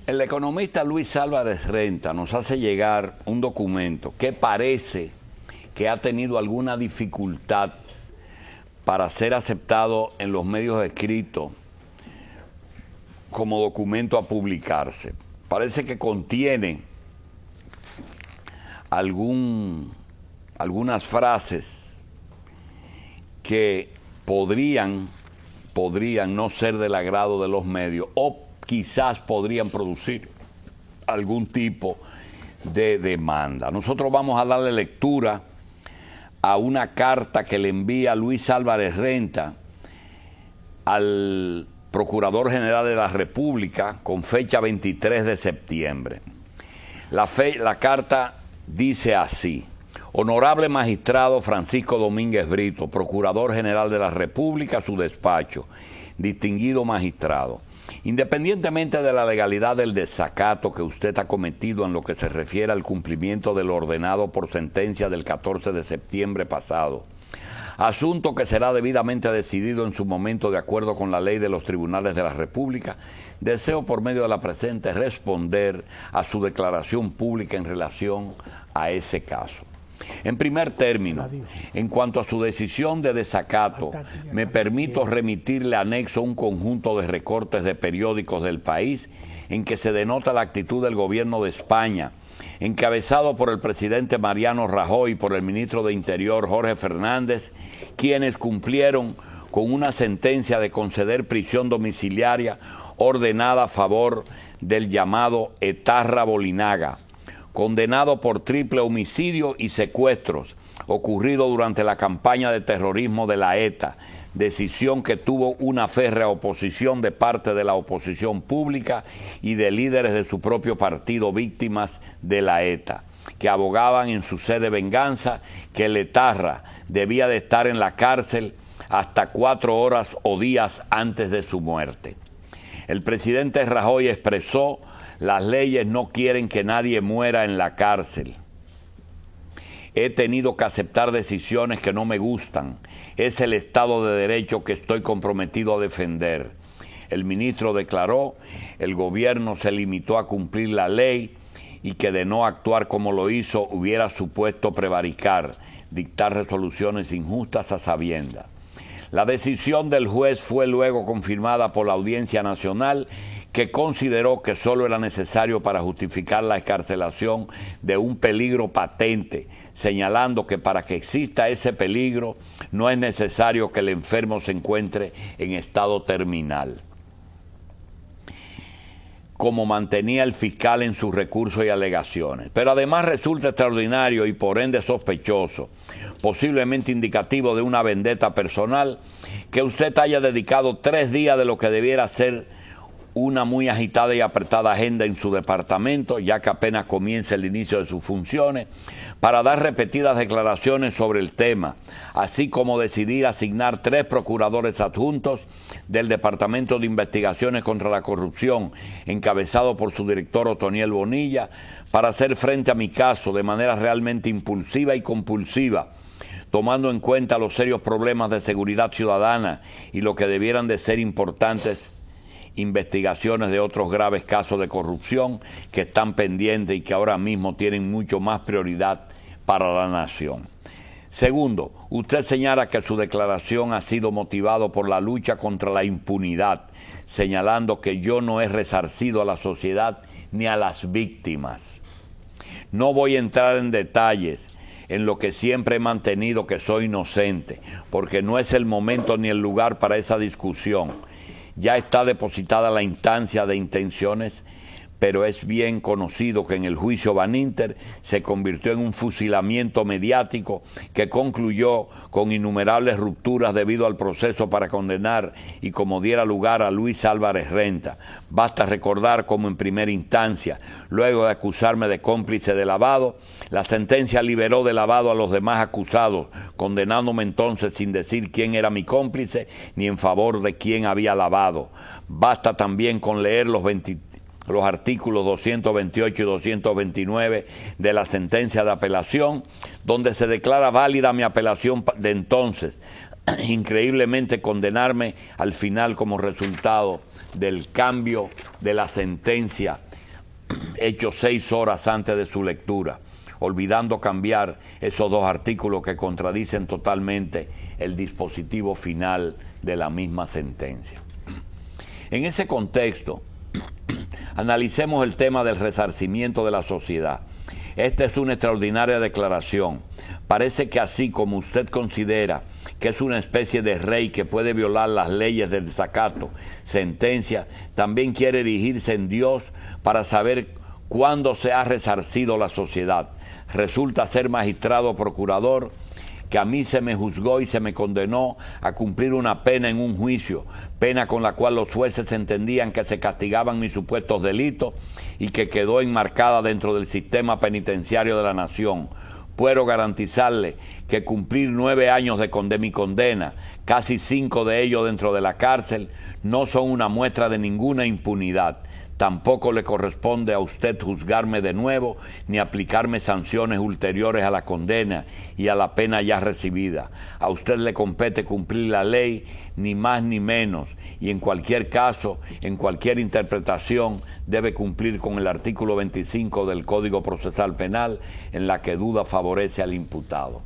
El economista Luis Álvarez Renta nos hace llegar un documento que parece que ha tenido alguna dificultad para ser aceptado en los medios escritos como documento a publicarse. Parece que contiene algunas frases que podrían no ser del agrado de los medios o quizás podrían producir algún tipo de demanda. Nosotros vamos a darle lectura a una carta que le envía Luis Álvarez Renta al Procurador General de la República con fecha 23 de septiembre. La carta dice así: Honorable Magistrado Francisco Domínguez Brito, Procurador General de la República, su despacho, distinguido magistrado. Independientemente de la legalidad del desacato que usted ha cometido en lo que se refiere al cumplimiento de lo ordenado por sentencia del 14 de septiembre pasado, asunto que será debidamente decidido en su momento de acuerdo con la ley de los tribunales de la República, deseo por medio de la presente responder a su declaración pública en relación a ese caso. En primer término, en cuanto a su decisión de desacato, me permito remitirle anexo un conjunto de recortes de periódicos del país en que se denota la actitud del gobierno de España, encabezado por el presidente Mariano Rajoy y por el ministro de Interior Jorge Fernández, quienes cumplieron con una sentencia de conceder prisión domiciliaria ordenada a favor del llamado Etarra Bolinaga, condenado por triple homicidio y secuestros ocurrido durante la campaña de terrorismo de la ETA, decisión que tuvo una férrea oposición de parte de la oposición pública y de líderes de su propio partido víctimas de la ETA, que abogaban en su sed de venganza que el Etarra debía de estar en la cárcel hasta 4 horas o días antes de su muerte. El presidente Rajoy expresó: las leyes no quieren que nadie muera en la cárcel. He tenido que aceptar decisiones que no me gustan. Es el Estado de Derecho que estoy comprometido a defender. El ministro declaró: el gobierno se limitó a cumplir la ley y que de no actuar como lo hizo hubiera supuesto prevaricar, dictar resoluciones injustas a sabiendas. La decisión del juez fue luego confirmada por la Audiencia Nacional, que consideró que solo era necesario para justificar la excarcelación de un peligro patente, señalando que para que exista ese peligro no es necesario que el enfermo se encuentre en estado terminal, como mantenía el fiscal en sus recursos y alegaciones. Pero además resulta extraordinario y por ende sospechoso, posiblemente indicativo de una vendetta personal, que usted haya dedicado 3 días de lo que debiera ser una muy agitada y apretada agenda en su departamento, ya que apenas comienza el inicio de sus funciones, para dar repetidas declaraciones sobre el tema, así como decidir asignar 3 procuradores adjuntos del Departamento de Investigaciones contra la Corrupción, encabezado por su director Otoniel Bonilla, para hacer frente a mi caso de manera realmente impulsiva y compulsiva, tomando en cuenta los serios problemas de seguridad ciudadana y lo que debieran de ser importantes investigaciones de otros graves casos de corrupción que están pendientes y que ahora mismo tienen mucho más prioridad para la nación. Segundo, usted señala que su declaración ha sido motivado por la lucha contra la impunidad, señalando que yo no he resarcido a la sociedad ni a las víctimas. No voy a entrar en detalles en lo que siempre he mantenido que soy inocente, porque no es el momento ni el lugar para esa discusión. Ya está depositada la instancia de intenciones, pero es bien conocido que en el juicio Baninter se convirtió en un fusilamiento mediático que concluyó con innumerables rupturas debido al proceso para condenar y como diera lugar a Luis Álvarez Renta. Basta recordar cómo en primera instancia, luego de acusarme de cómplice de lavado, la sentencia liberó de lavado a los demás acusados, condenándome entonces sin decir quién era mi cómplice ni en favor de quién había lavado. Basta también con leer los artículos 228 y 229 de la sentencia de apelación, donde se declara válida mi apelación de entonces, increíblemente condenarme al final como resultado del cambio de la sentencia hecho 6 horas antes de su lectura, olvidando cambiar esos 2 artículos que contradicen totalmente el dispositivo final de la misma sentencia. En ese contexto, analicemos el tema del resarcimiento de la sociedad. Esta es una extraordinaria declaración. Parece que así como usted considera que es una especie de rey que puede violar las leyes del desacato, sentencia, también quiere erigirse en Dios para saber cuándo se ha resarcido la sociedad. Resulta ser magistrado o procurador, que a mí se me juzgó y se me condenó a cumplir una pena en un juicio, pena con la cual los jueces entendían que se castigaban mis supuestos delitos y que quedó enmarcada dentro del sistema penitenciario de la nación. Puedo garantizarle que cumplir 9 años de mi condena, casi 5 de ellos dentro de la cárcel, no son una muestra de ninguna impunidad. Tampoco le corresponde a usted juzgarme de nuevo ni aplicarme sanciones ulteriores a la condena y a la pena ya recibida. A usted le compete cumplir la ley, ni más ni menos, y en cualquier caso, en cualquier interpretación, debe cumplir con el artículo 25 del Código Procesal Penal, en la que duda favorece al imputado.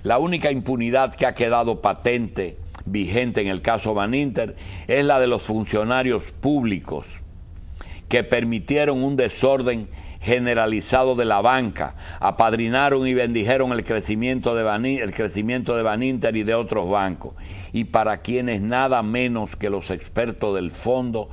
La única impunidad que ha quedado patente, vigente en el caso Baninter, es la de los funcionarios públicos que permitieron un desorden generalizado de la banca, apadrinaron y bendijeron el crecimiento de Baninter y de otros bancos, y para quienes nada menos que los expertos del fondo,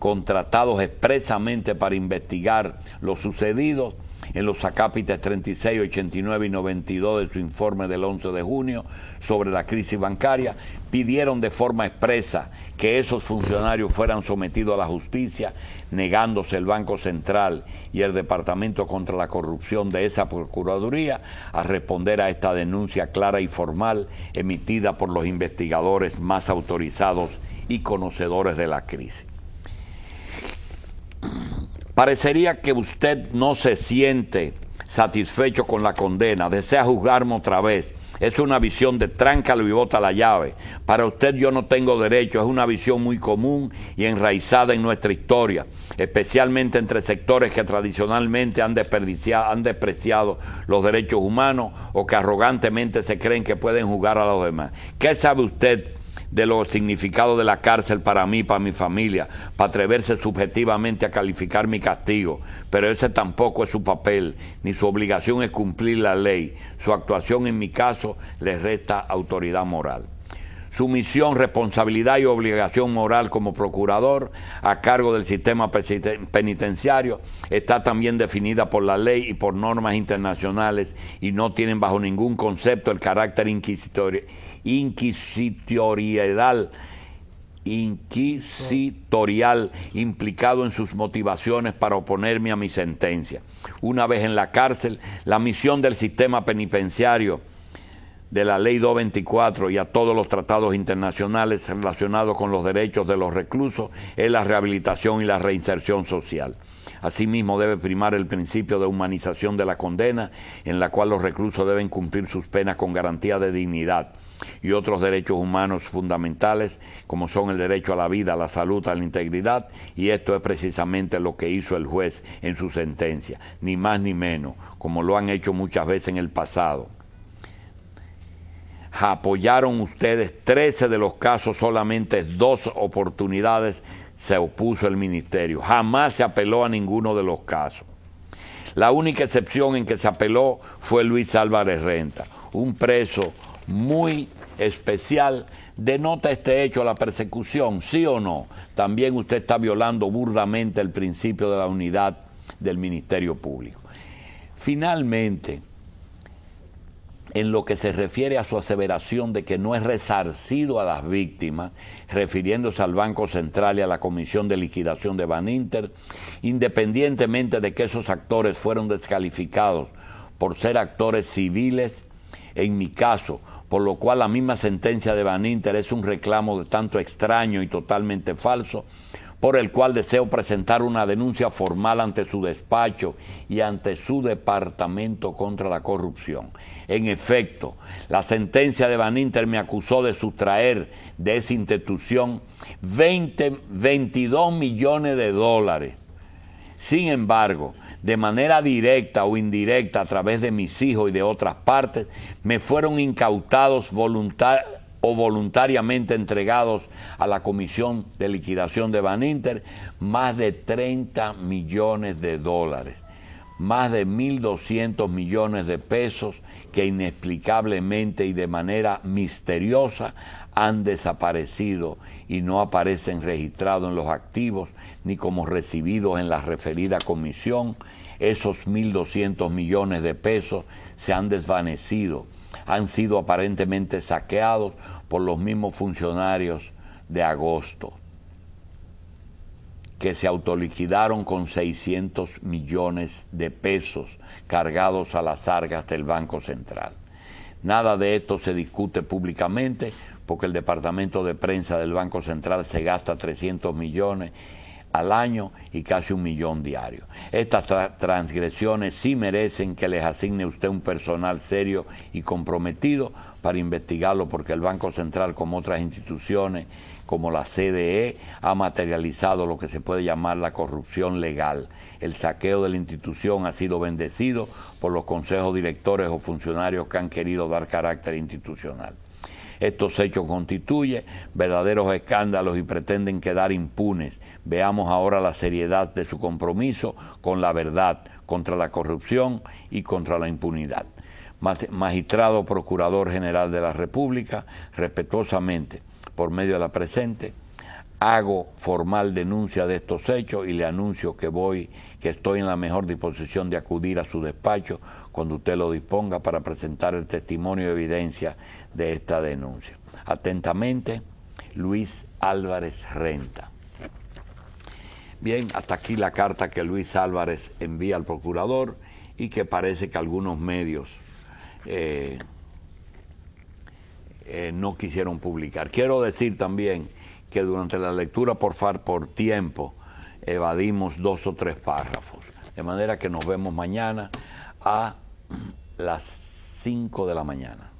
contratados expresamente para investigar lo sucedido, en los acápites 36, 89 y 92 de su informe del 11 de junio sobre la crisis bancaria, pidieron de forma expresa que esos funcionarios fueran sometidos a la justicia, negándose el Banco Central y el Departamento contra la Corrupción de esa Procuraduría a responder a esta denuncia clara y formal emitida por los investigadores más autorizados y conocedores de la crisis. Parecería que usted no se siente satisfecho con la condena, desea juzgarme otra vez. Es una visión de tráncalo y bota la llave. Para usted yo no tengo derecho, es una visión muy común y enraizada en nuestra historia, especialmente entre sectores que tradicionalmente han despreciado los derechos humanos o que arrogantemente se creen que pueden juzgar a los demás. ¿Qué sabe usted de los significados de la cárcel para mí, para mi familia, para atreverse subjetivamente a calificar mi castigo? Pero ese tampoco es su papel, ni su obligación es cumplir la ley. Su actuación en mi caso le resta autoridad moral. Su misión, responsabilidad y obligación moral como procurador a cargo del sistema penitenciario está también definida por la ley y por normas internacionales y no tienen bajo ningún concepto el carácter inquisitorial implicado en sus motivaciones para oponerme a mi sentencia. Una vez en la cárcel, la misión del sistema penitenciario, de la Ley 224 y a todos los tratados internacionales relacionados con los derechos de los reclusos es la rehabilitación y la reinserción social. Asimismo, debe primar el principio de humanización de la condena, en la cual los reclusos deben cumplir sus penas con garantía de dignidad y otros derechos humanos fundamentales, como son el derecho a la vida, a la salud, a la integridad, y esto es precisamente lo que hizo el juez en su sentencia, ni más ni menos, como lo han hecho muchas veces en el pasado. Apoyaron ustedes 13 de los casos, solamente 2 oportunidades se opuso el ministerio. Jamás se apeló a ninguno de los casos. La única excepción en que se apeló fue Luis Álvarez Renta, un preso muy especial. ¿Denota este hecho la persecución, sí o no? También usted está violando burdamente el principio de la unidad del Ministerio Público. Finalmente, en lo que se refiere a su aseveración de que no es resarcido a las víctimas, refiriéndose al Banco Central y a la Comisión de Liquidación de Baninter, independientemente de que esos actores fueron descalificados por ser actores civiles, en mi caso, por lo cual la misma sentencia de Baninter es un reclamo de tanto extraño y totalmente falso, por el cual deseo presentar una denuncia formal ante su despacho y ante su departamento contra la corrupción. En efecto, la sentencia de Baninter me acusó de sustraer de esa institución 22 millones de dólares. Sin embargo, de manera directa o indirecta a través de mis hijos y de otras partes, me fueron incautados voluntariamente entregados a la Comisión de Liquidación de Baninter más de 30 millones de dólares, más de 1.200 millones de pesos que inexplicablemente y de manera misteriosa han desaparecido y no aparecen registrados en los activos ni como recibidos en la referida comisión. Esos 1.200 millones de pesos se han desvanecido, han sido aparentemente saqueados por los mismos funcionarios de agosto, que se autoliquidaron con 600 millones de pesos cargados a las arcas del Banco Central. Nada de esto se discute públicamente porque el departamento de prensa del Banco Central se gasta 300 millones al año y casi 1 millón diario. Estas transgresiones sí merecen que les asigne usted un personal serio y comprometido para investigarlo, porque el Banco Central, como otras instituciones como la CDE, ha materializado lo que se puede llamar la corrupción legal. El saqueo de la institución ha sido bendecido por los consejos directores o funcionarios que han querido dar carácter institucional. Estos hechos constituyen verdaderos escándalos y pretenden quedar impunes. Veamos ahora la seriedad de su compromiso con la verdad, contra la corrupción y contra la impunidad. Magistrado Procurador General de la República, respetuosamente, por medio de la presente, hago formal denuncia de estos hechos y le anuncio que estoy en la mejor disposición de acudir a su despacho cuando usted lo disponga para presentar el testimonio y evidencia de esta denuncia. Atentamente, Luis Álvarez Renta. Bien, hasta aquí la carta que Luis Álvarez envía al procurador y que parece que algunos medios no quisieron publicar. Quiero decir también que durante la lectura por tiempo evadimos 2 o 3 párrafos. De manera que nos vemos mañana a las 5 de la mañana.